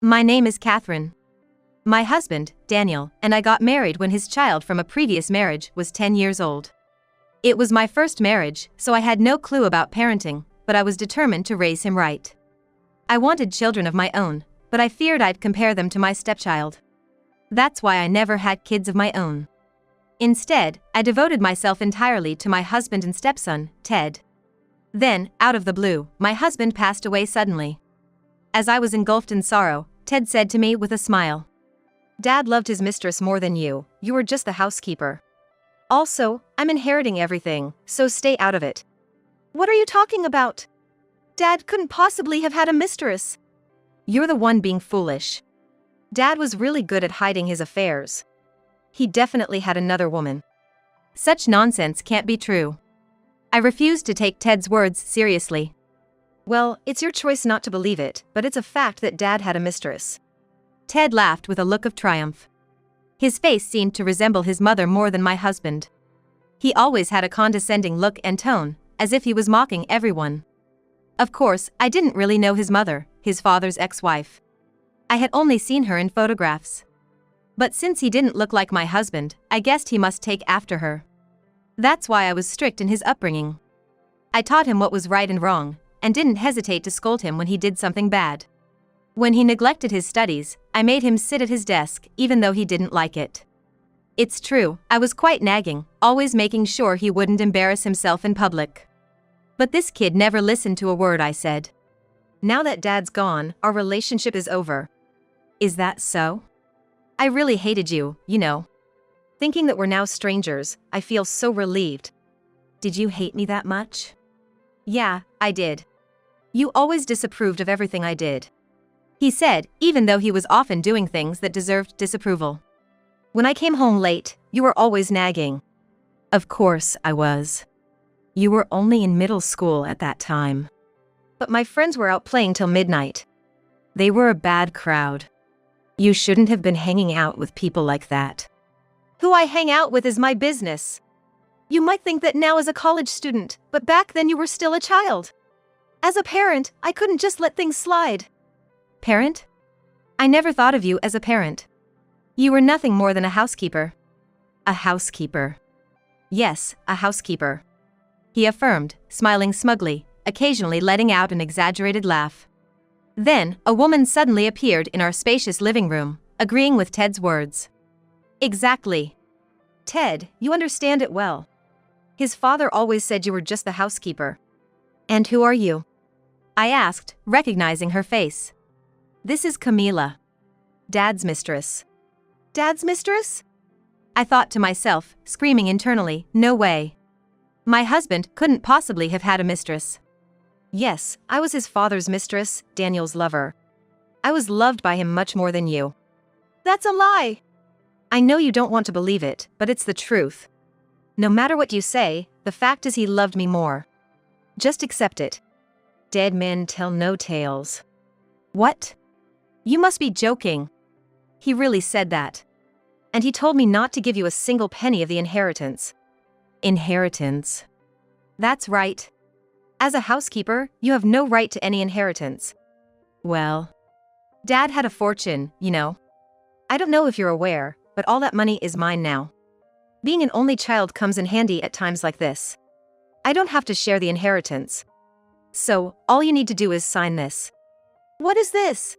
My name is Catherine. My husband, Daniel, and I got married when his child from a previous marriage was 10 years old. It was my first marriage, so I had no clue about parenting, but I was determined to raise him right. I wanted children of my own, but I feared I'd compare them to my stepchild. That's why I never had kids of my own. Instead, I devoted myself entirely to my husband and stepson, Ted. Then, out of the blue, my husband passed away suddenly. As I was engulfed in sorrow, Ted said to me with a smile, "Dad loved his mistress more than you were just the housekeeper. Also, I'm inheriting everything, so stay out of it." What are you talking about? Dad couldn't possibly have had a mistress. You're the one being foolish. Dad was really good at hiding his affairs. He definitely had another woman. Such nonsense can't be true. I refused to take Ted's words seriously. Well, it's your choice not to believe it, but it's a fact that Dad had a mistress. Ted laughed with a look of triumph. His face seemed to resemble his mother more than my husband. He always had a condescending look and tone, as if he was mocking everyone. Of course, I didn't really know his mother, his father's ex-wife. I had only seen her in photographs. But since he didn't look like my husband, I guessed he must take after her. That's why I was strict in his upbringing. I taught him what was right and wrong, and didn't hesitate to scold him when he did something bad. When he neglected his studies, I made him sit at his desk even though he didn't like it. It's true, I was quite nagging, always making sure he wouldn't embarrass himself in public. But this kid never listened to a word I said. Now that Dad's gone, our relationship is over. Is that so? I really hated you, you know. Thinking that we're now strangers, I feel so relieved. Did you hate me that much? Yeah, I did. You always disapproved of everything I did. He said, even though he was often doing things that deserved disapproval. When I came home late, you were always nagging. Of course I was. You were only in middle school at that time. But my friends were out playing till midnight. They were a bad crowd. You shouldn't have been hanging out with people like that. Who I hang out with is my business. You might think that now as a college student, but back then you were still a child. As a parent, I couldn't just let things slide. Parent? I never thought of you as a parent. You were nothing more than a housekeeper. A housekeeper. Yes, a housekeeper. He affirmed, smiling smugly, occasionally letting out an exaggerated laugh. Then, a woman suddenly appeared in our spacious living room, agreeing with Ted's words. Exactly. Ted, you understand it well. His father always said you were just the housekeeper. And who are you? I asked, recognizing her face. This is Camila. Dad's mistress. Dad's mistress? I thought to myself, screaming internally, no way. My husband couldn't possibly have had a mistress. Yes, I was his father's mistress, Daniel's lover. I was loved by him much more than you. That's a lie. I know you don't want to believe it, but it's the truth. No matter what you say, the fact is he loved me more. Just accept it. Dead men tell no tales. What? You must be joking. He really said that. And he told me not to give you a single penny of the inheritance. Inheritance. That's right. As a housekeeper, you have no right to any inheritance. Well, Dad had a fortune, you know. I don't know if you're aware, but all that money is mine now. Being an only child comes in handy at times like this. I don't have to share the inheritance. So, all you need to do is sign this. What is this?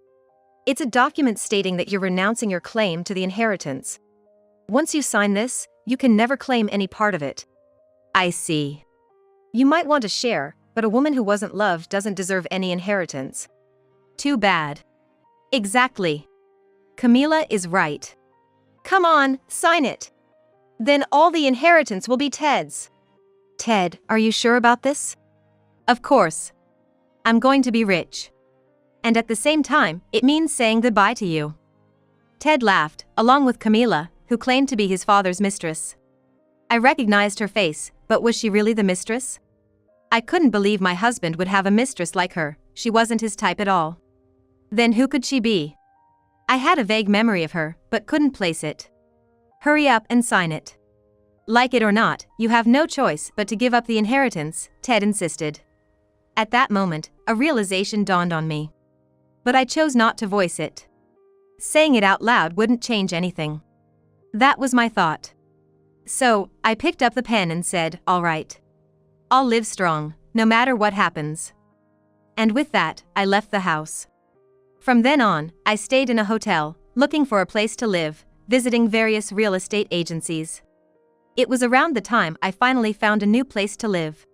It's a document stating that you're renouncing your claim to the inheritance. Once you sign this, you can never claim any part of it. I see. You might want to share, but a woman who wasn't loved doesn't deserve any inheritance. Too bad. Exactly. Camila is right. Come on, sign it. Then all the inheritance will be Ted's. Ted, are you sure about this? Of course. I'm going to be rich. And at the same time, it means saying goodbye to you. Ted laughed, along with Camila, who claimed to be his father's mistress. I recognized her face, but was she really the mistress? I couldn't believe my husband would have a mistress like her. She wasn't his type at all. Then who could she be? I had a vague memory of her, but couldn't place it. Hurry up and sign it. Like it or not, you have no choice but to give up the inheritance, Ted insisted. At that moment, a realization dawned on me. But I chose not to voice it. Saying it out loud wouldn't change anything. That was my thought. So, I picked up the pen and said, "All right. I'll live strong, no matter what happens." And with that, I left the house. From then on, I stayed in a hotel, looking for a place to live, visiting various real estate agencies. It was around the time I finally found a new place to live.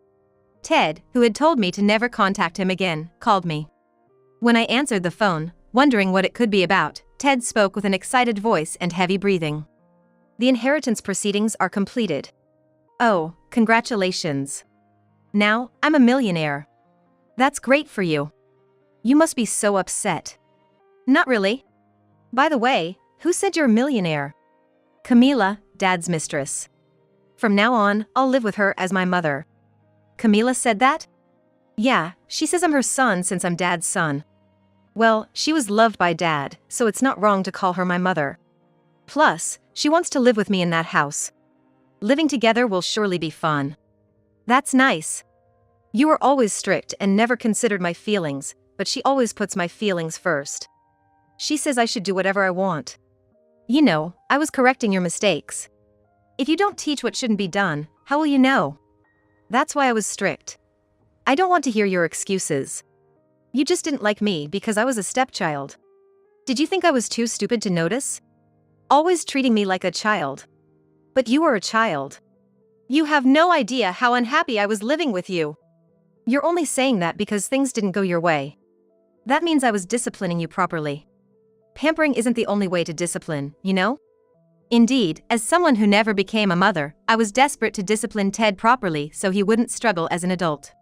Ted, who had told me to never contact him again, called me. When I answered the phone, wondering what it could be about, Ted spoke with an excited voice and heavy breathing. "The inheritance proceedings are completed." "Oh, congratulations. Now, I'm a millionaire." "That's great for you. You must be so upset." "Not really. By the way, who said you're a millionaire?" "Camila, Dad's mistress. From now on, I'll live with her as my mother." "Camila said that?" "Yeah, she says I'm her son since I'm Dad's son." "Well, she was loved by Dad, so it's not wrong to call her my mother. Plus, she wants to live with me in that house. Living together will surely be fun." "That's nice. You were always strict and never considered my feelings, but she always puts my feelings first. She says I should do whatever I want. You know, I was correcting your mistakes. If you don't teach what shouldn't be done, how will you know? That's why I was strict. I don't want to hear your excuses. You just didn't like me because I was a stepchild. Did you think I was too stupid to notice? Always treating me like a child. But you were a child. You have no idea how unhappy I was living with you. You're only saying that because things didn't go your way. That means I was disciplining you properly. Pampering isn't the only way to discipline, you know? Indeed, as someone who never became a mother, I was desperate to discipline Ted properly so he wouldn't struggle as an adult.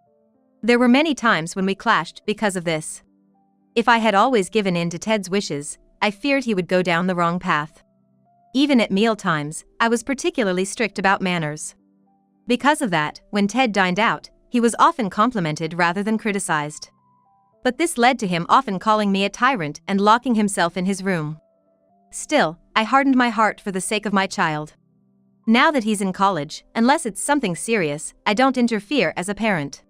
There were many times when we clashed because of this. If I had always given in to Ted's wishes, I feared he would go down the wrong path. Even at meal times, I was particularly strict about manners. Because of that, when Ted dined out, he was often complimented rather than criticized. But this led to him often calling me a tyrant and locking himself in his room. Still, I hardened my heart for the sake of my child. Now that he's in college, unless it's something serious, I don't interfere as a parent.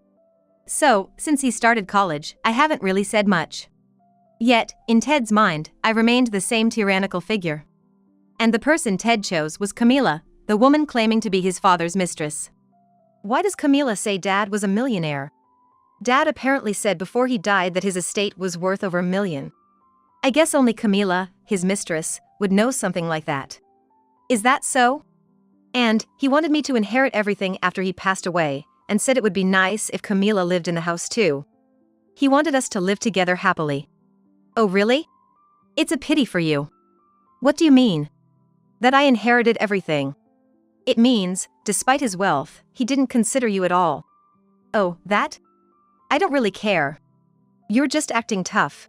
So, since he started college, I haven't really said much. Yet, in Ted's mind, I remained the same tyrannical figure. And the person Ted chose was Camila, the woman claiming to be his father's mistress. Why does Camila say Dad was a millionaire? Dad apparently said before he died that his estate was worth over $1 million. I guess only Camila, his mistress, would know something like that. Is that so? And he wanted me to inherit everything after he passed away, and said it would be nice if Camila lived in the house too. He wanted us to live together happily. Oh really? It's a pity for you. What do you mean? That I inherited everything. It means, despite his wealth, he didn't consider you at all. Oh, that? I don't really care. You're just acting tough.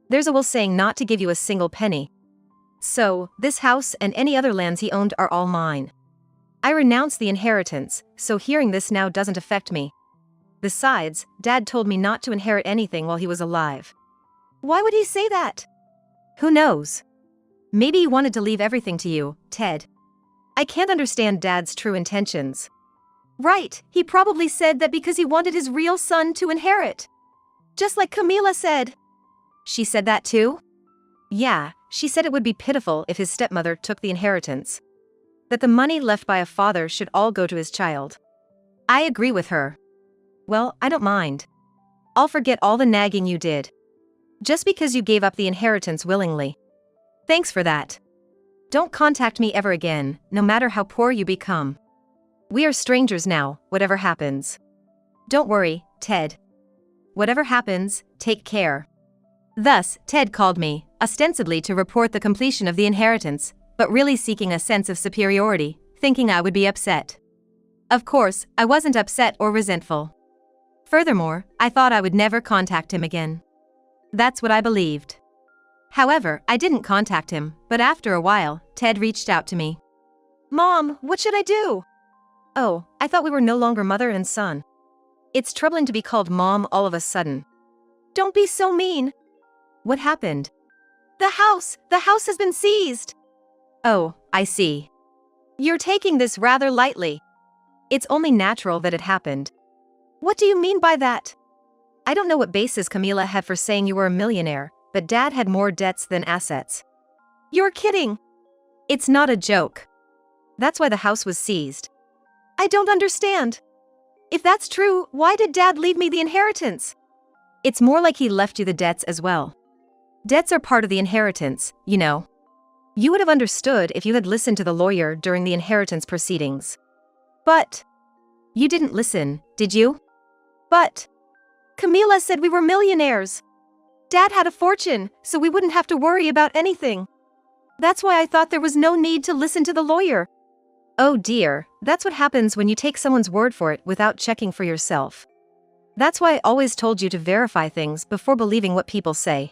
There's a will saying not to give you a single penny. So, this house and any other lands he owned are all mine. I renounced the inheritance, so hearing this now doesn't affect me. Besides, Dad told me not to inherit anything while he was alive. Why would he say that? Who knows? Maybe he wanted to leave everything to you, Ted. I can't understand Dad's true intentions. Right, he probably said that because he wanted his real son to inherit. Just like Camila said. She said that too? Yeah, she said it would be pitiful if his stepmother took the inheritance. That the money left by a father should all go to his child. I agree with her. Well, I don't mind. I'll forget all the nagging you did. Just because you gave up the inheritance willingly. Thanks for that. Don't contact me ever again, no matter how poor you become. We are strangers now, whatever happens. Don't worry, Ted. Whatever happens, take care. Thus, Ted called me, ostensibly to report the completion of the inheritance, but really seeking a sense of superiority, thinking I would be upset. Of course, I wasn't upset or resentful. Furthermore, I thought I would never contact him again. That's what I believed. However, I didn't contact him, but after a while, Ted reached out to me. Mom, what should I do? Oh, I thought we were no longer mother and son. It's troubling to be called Mom all of a sudden. Don't be so mean. What happened? The house has been seized. Oh, I see. You're taking this rather lightly. It's only natural that it happened. What do you mean by that? I don't know what basis Camila had for saying you were a millionaire, but Dad had more debts than assets. You're kidding. It's not a joke. That's why the house was seized. I don't understand. If that's true, why did Dad leave me the inheritance? It's more like he left you the debts as well. Debts are part of the inheritance, you know. You would have understood if you had listened to the lawyer during the inheritance proceedings. But you didn't listen, did you? But Camila said we were millionaires. Dad had a fortune, so we wouldn't have to worry about anything. That's why I thought there was no need to listen to the lawyer. Oh dear, that's what happens when you take someone's word for it without checking for yourself. That's why I always told you to verify things before believing what people say.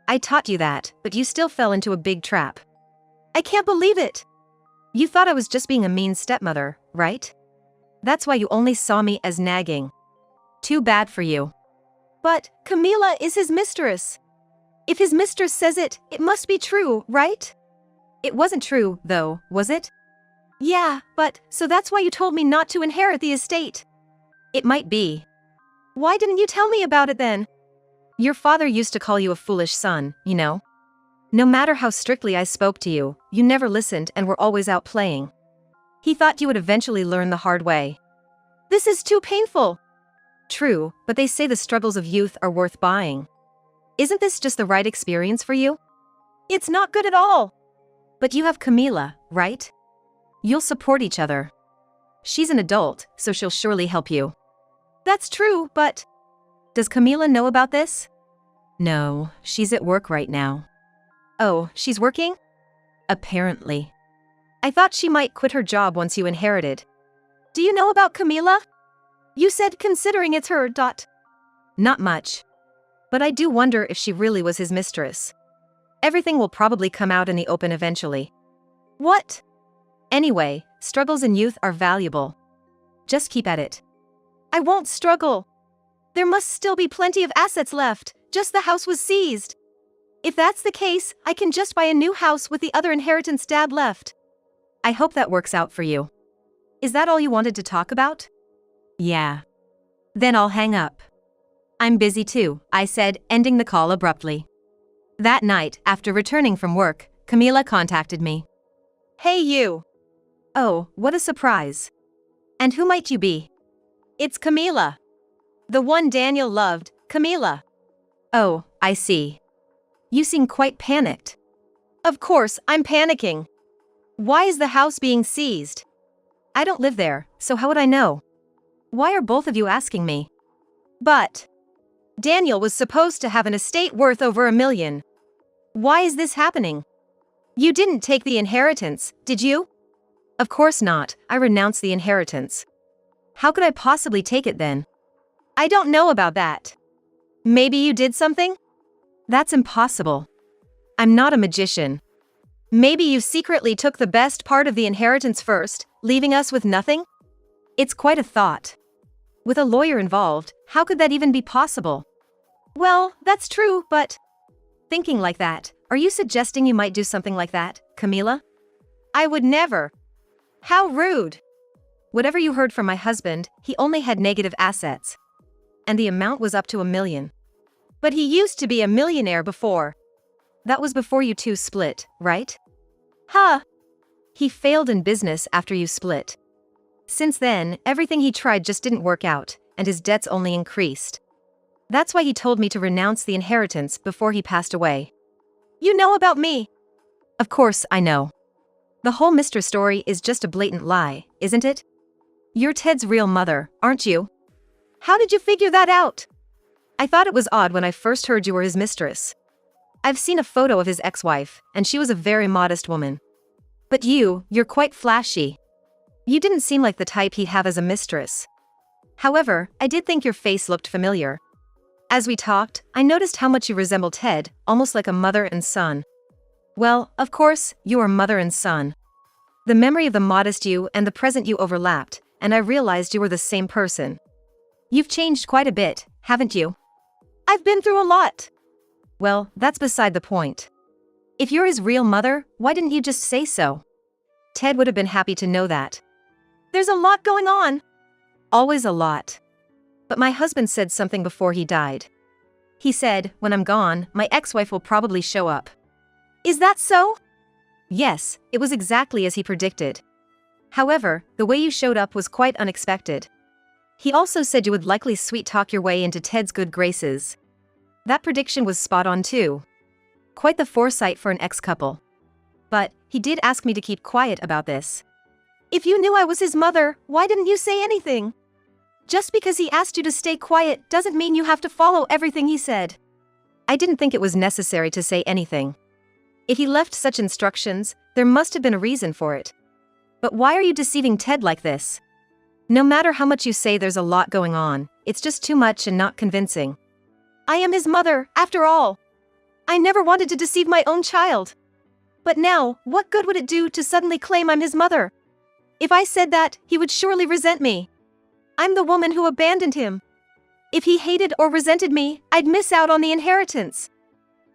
I taught you that, but you still fell into a big trap. I can't believe it. You thought I was just being a mean stepmother, right? That's why you only saw me as nagging. Too bad for you. But Camila is his mistress. If his mistress says it, it must be true, right? It wasn't true, though, was it? Yeah, but so that's why you told me not to inherit the estate. It might be. Why didn't you tell me about it then? Your father used to call you a foolish son, you know? No matter how strictly I spoke to you, you never listened and were always out playing. He thought you would eventually learn the hard way. This is too painful. True, but they say the struggles of youth are worth buying. Isn't this just the right experience for you? It's not good at all. But you have Camila, right? You'll support each other. She's an adult, so she'll surely help you. That's true, but does Camila know about this? No, she's at work right now. Oh, she's working? Apparently. I thought she might quit her job once you inherited. Do you know about Camila? You said considering it's her. Not much. But I do wonder if she really was his mistress. Everything will probably come out in the open eventually. What? Anyway, struggles in youth are valuable. Just keep at it. I won't struggle. There must still be plenty of assets left, just the house was seized. If that's the case, I can just buy a new house with the other inheritance Dad left. I hope that works out for you. Is that all you wanted to talk about? Yeah. Then I'll hang up. I'm busy too, I said, ending the call abruptly. That night, after returning from work, Camila contacted me. Hey you. Oh, what a surprise. And who might you be? It's Camila. The one Daniel loved, Camila. Oh, I see. You seem quite panicked. Of course, I'm panicking. Why is the house being seized? I don't live there, so how would I know? Why are both of you asking me? But Daniel was supposed to have an estate worth over $1 million. Why is this happening? You didn't take the inheritance, did you? Of course not, I renounced the inheritance. How could I possibly take it then? I don't know about that. Maybe you did something? That's impossible. I'm not a magician. Maybe you secretly took the best part of the inheritance first, leaving us with nothing? It's quite a thought. With a lawyer involved, how could that even be possible? Well, that's true, but thinking like that, are you suggesting you might do something like that, Camila? I would never. How rude. Whatever you heard from my husband, he only had negative assets. And the amount was up to $1 million. But he used to be a millionaire before. That was before you two split, right? Huh. He failed in business after you split. Since then, everything he tried just didn't work out, and his debts only increased. That's why he told me to renounce the inheritance before he passed away. You know about me. Of course, I know. The whole Mr. story is just a blatant lie, isn't it? You're Ted's real mother, aren't you? How did you figure that out? I thought it was odd when I first heard you were his mistress. I've seen a photo of his ex-wife, and she was a very modest woman. But you're quite flashy. You didn't seem like the type he'd have as a mistress. However, I did think your face looked familiar. As we talked, I noticed how much you resemble Ted, almost like a mother and son. Well, of course, you are mother and son. The memory of the modest you and the present you overlapped, and I realized you were the same person. You've changed quite a bit, haven't you? I've been through a lot. Well, that's beside the point. If you're his real mother, why didn't you just say so? Ted would have been happy to know that. There's a lot going on. Always a lot. But my husband said something before he died. He said, when I'm gone, my ex-wife will probably show up. Is that so? Yes, it was exactly as he predicted. However, the way you showed up was quite unexpected. He also said you would likely sweet-talk your way into Ted's good graces. That prediction was spot on too. Quite the foresight for an ex-couple. But he did ask me to keep quiet about this. If you knew I was his mother, why didn't you say anything? Just because he asked you to stay quiet doesn't mean you have to follow everything he said. I didn't think it was necessary to say anything. If he left such instructions, there must have been a reason for it. But why are you deceiving Ted like this? No matter how much you say there's a lot going on, it's just too much and not convincing. I am his mother, after all. I never wanted to deceive my own child. But now, what good would it do to suddenly claim I'm his mother? If I said that, he would surely resent me. I'm the woman who abandoned him. If he hated or resented me, I'd miss out on the inheritance.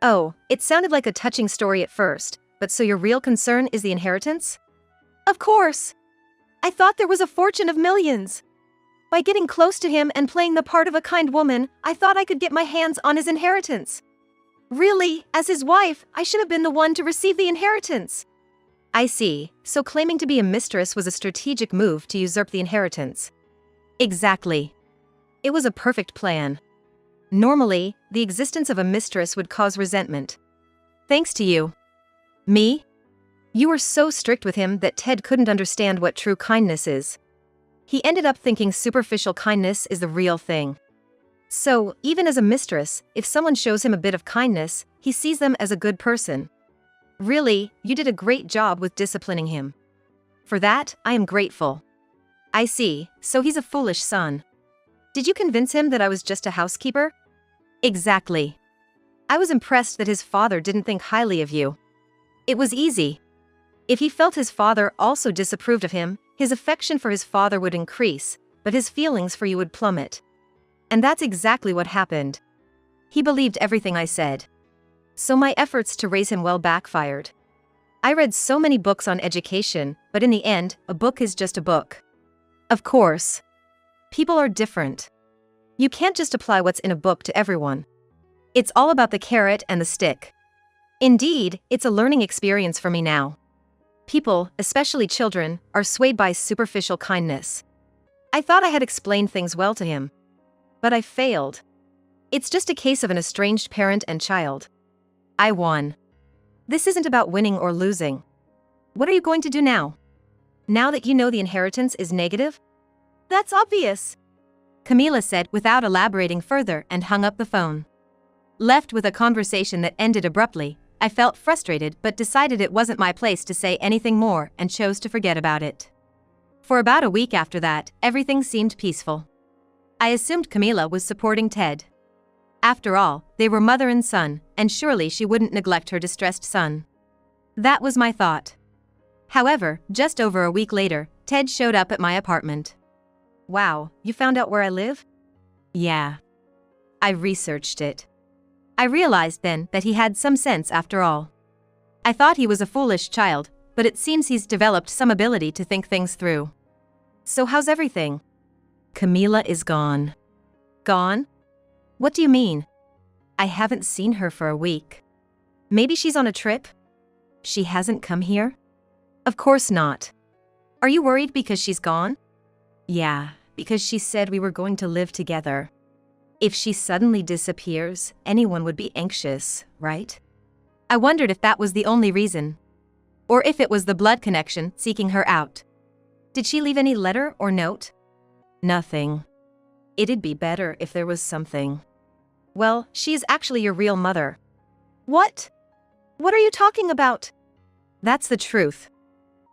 Oh, it sounded like a touching story at first, but so your real concern is the inheritance? Of course. I thought there was a fortune of millions. By getting close to him and playing the part of a kind woman, I thought I could get my hands on his inheritance. Really, as his wife, I should have been the one to receive the inheritance. I see, so claiming to be a mistress was a strategic move to usurp the inheritance. Exactly. It was a perfect plan. Normally, the existence of a mistress would cause resentment. Thanks to you. Me? You were so strict with him that Ted couldn't understand what true kindness is. He ended up thinking superficial kindness is the real thing. So, even as a mistress, if someone shows him a bit of kindness, he sees them as a good person. Really, you did a great job with disciplining him. For that, I am grateful. I see, so he's a foolish son. Did you convince him that I was just a housekeeper? Exactly. I was impressed that his father didn't think highly of you. It was easy. If he felt his father also disapproved of him, his affection for his father would increase, but his feelings for you would plummet. And that's exactly what happened. He believed everything I said. So my efforts to raise him well backfired. I read so many books on education, but in the end, a book is just a book. Of course. People are different. You can't just apply what's in a book to everyone. It's all about the carrot and the stick. Indeed, it's a learning experience for me now. People, especially children, are swayed by superficial kindness. I thought I had explained things well to him. But I failed. It's just a case of an estranged parent and child. I won. This isn't about winning or losing. What are you going to do now? Now that you know the inheritance is negative? That's obvious, Camila said without elaborating further and hung up the phone. Left with a conversation that ended abruptly, I felt frustrated but decided it wasn't my place to say anything more and chose to forget about it. For about a week after that, everything seemed peaceful. I assumed Camila was supporting Ted. After all, they were mother and son, and surely she wouldn't neglect her distressed son. That was my thought. However, just over a week later, Ted showed up at my apartment. Wow, you found out where I live? Yeah. I researched it. I realized then that he had some sense after all. I thought he was a foolish child, but it seems he's developed some ability to think things through. So how's everything? Camila is gone. Gone? What do you mean? I haven't seen her for a week. Maybe she's on a trip? She hasn't come here? Of course not. Are you worried because she's gone? Yeah, because she said we were going to live together. If she suddenly disappears, anyone would be anxious, right? I wondered if that was the only reason. Or if it was the blood connection seeking her out. Did she leave any letter or note? Nothing. It'd be better if there was something. Well, she's actually your real mother. What? What are you talking about? That's the truth.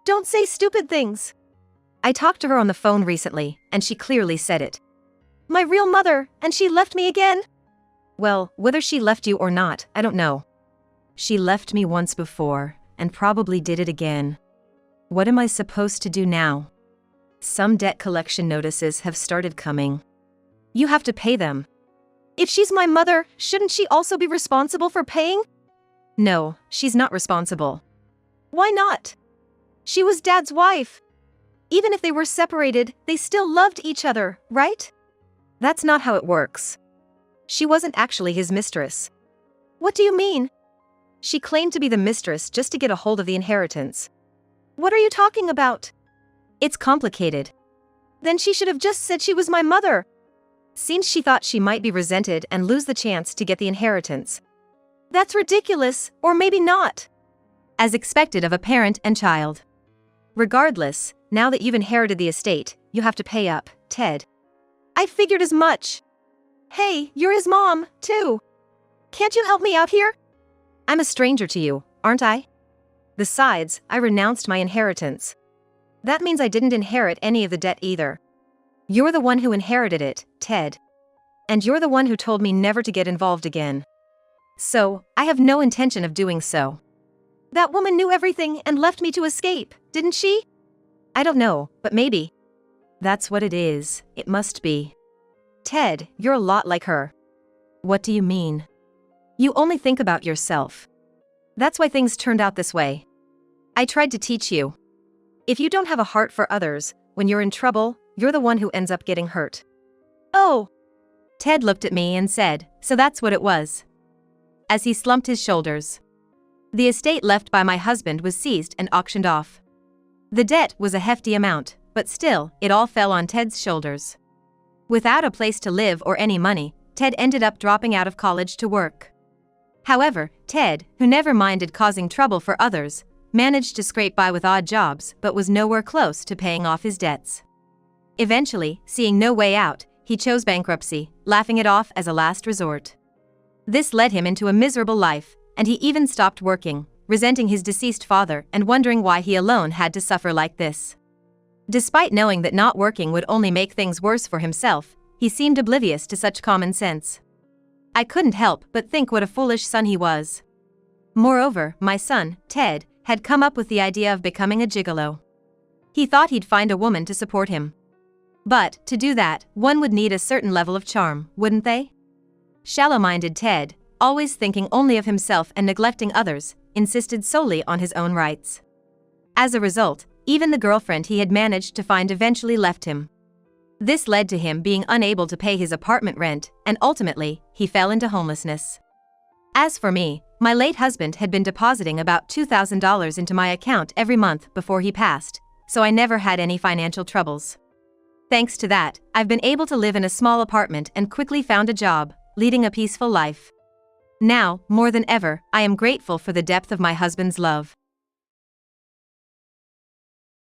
Don't say stupid things. I talked to her on the phone recently, and she clearly said it. My real mother, and she left me again? Well, whether she left you or not, I don't know. She left me once before, and probably did it again. What am I supposed to do now? Some debt collection notices have started coming. You have to pay them. If she's my mother, shouldn't she also be responsible for paying? No, she's not responsible. Why not? She was Dad's wife. Even if they were separated, they still loved each other, right? That's not how it works. She wasn't actually his mistress. What do you mean? She claimed to be the mistress just to get a hold of the inheritance. What are you talking about? It's complicated. Then she should have just said she was my mother. Seems she thought she might be resented and lose the chance to get the inheritance. That's ridiculous, or maybe not. As expected of a parent and child. Regardless, now that you've inherited the estate, you have to pay up, Ted. I figured as much. Hey, you're his mom, too. Can't you help me out here? I'm a stranger to you, aren't I? Besides, I renounced my inheritance. That means I didn't inherit any of the debt either. You're the one who inherited it, Ted. And you're the one who told me never to get involved again. So, I have no intention of doing so. That woman knew everything and left me to escape, didn't she? I don't know, but maybe. That's what it is, it must be. Ted, you're a lot like her. What do you mean? You only think about yourself. That's why things turned out this way. I tried to teach you. If you don't have a heart for others, when you're in trouble, you're the one who ends up getting hurt. Oh! Ted looked at me and said, so that's what it was. As he slumped his shoulders. The estate left by my husband was seized and auctioned off. The debt was a hefty amount, but still, it all fell on Ted's shoulders. Without a place to live or any money, Ted ended up dropping out of college to work. However, Ted, who never minded causing trouble for others, managed to scrape by with odd jobs but was nowhere close to paying off his debts. Eventually, seeing no way out, he chose bankruptcy, laughing it off as a last resort. This led him into a miserable life, and he even stopped working, resenting his deceased father and wondering why he alone had to suffer like this. Despite knowing that not working would only make things worse for himself, he seemed oblivious to such common sense. I couldn't help but think what a foolish son he was. Moreover, my son, Ted, had come up with the idea of becoming a gigolo. He thought he'd find a woman to support him. But, to do that, one would need a certain level of charm, wouldn't they? Shallow-minded Ted, always thinking only of himself and neglecting others, insisted solely on his own rights. As a result, even the girlfriend he had managed to find eventually left him. This led to him being unable to pay his apartment rent, and ultimately, he fell into homelessness. As for me, my late husband had been depositing about $2,000 into my account every month before he passed, so I never had any financial troubles. Thanks to that, I've been able to live in a small apartment and quickly found a job, leading a peaceful life. Now, more than ever, I am grateful for the depth of my husband's love.